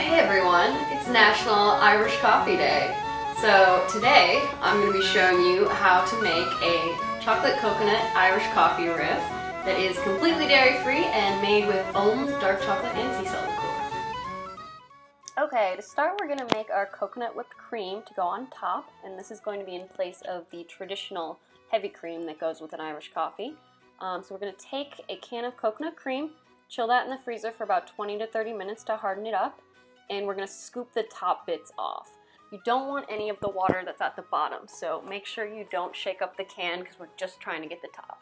Hey everyone, it's National Irish Coffee Day. So today I'm going to be showing you how to make a chocolate coconut Irish coffee riff that is completely dairy free and made with almond, dark chocolate, and sea salt liqueur. Okay, to start we're going to make our coconut whipped cream to go on top, and this is going to be in place of the traditional heavy cream that goes with an Irish coffee. So we're going to take a can of coconut cream, chill that in the freezer for about 20 to 30 minutes to harden it up, and we're going to scoop the top bits off. You don't want any of the water that's at the bottom, so make sure you don't shake up the can because we're just trying to get the top.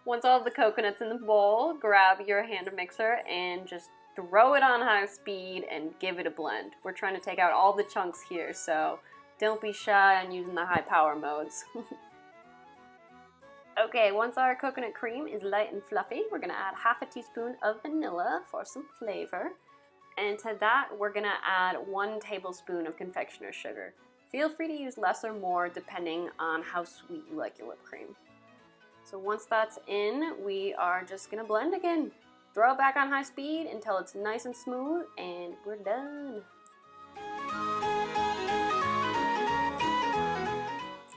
Once all of the coconut's in the bowl, grab your hand mixer and just throw it on high speed and give it a blend. We're trying to take out all the chunks here, so don't be shy on using the high power modes. Okay, once our coconut cream is light and fluffy, we're going to add half a teaspoon of vanilla for some flavor. And to that, we're going to add 1 tablespoon of confectioner's sugar. Feel free to use less or more depending on how sweet you like your whipped cream. So once that's in, we are just going to blend again. Throw it back on high speed until it's nice and smooth, and we're done.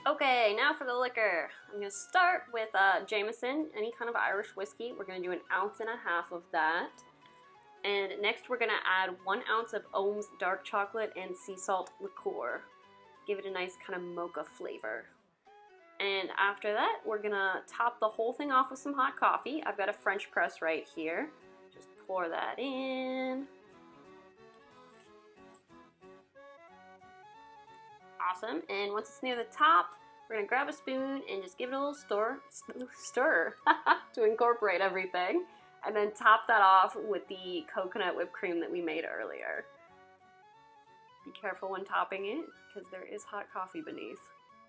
Okay, now for the liquor. I'm going to start with Jameson, any kind of Irish whiskey. We're going to do 1.5 ounces of that. And next we're going to add 1 ounce of Ohm's dark chocolate and sea salt liqueur. Give it a nice kind of mocha flavor. And after that, we're going to top the whole thing off with some hot coffee. I've got a French press right here. Just pour that in. Awesome. And once it's near the top, we're going to grab a spoon and just give it a little stir to incorporate everything. And then top that off with the coconut whipped cream that we made earlier. Be careful when topping it, because there is hot coffee beneath.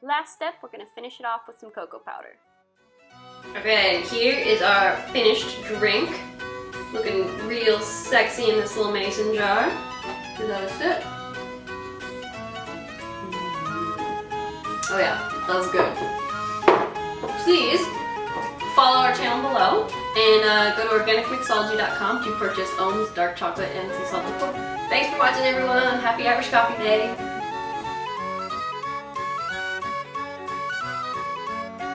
Last step, we're going to finish it off with some cocoa powder. Okay, here is our finished drink. Looking real sexy in this little mason jar. Is that a sip? Oh yeah, that's good. Please follow our channel below and go to organicmixology.com to purchase Ohm's dark chocolate and sea salt liqueur. Thanks for watching everyone. Happy Irish Coffee Day.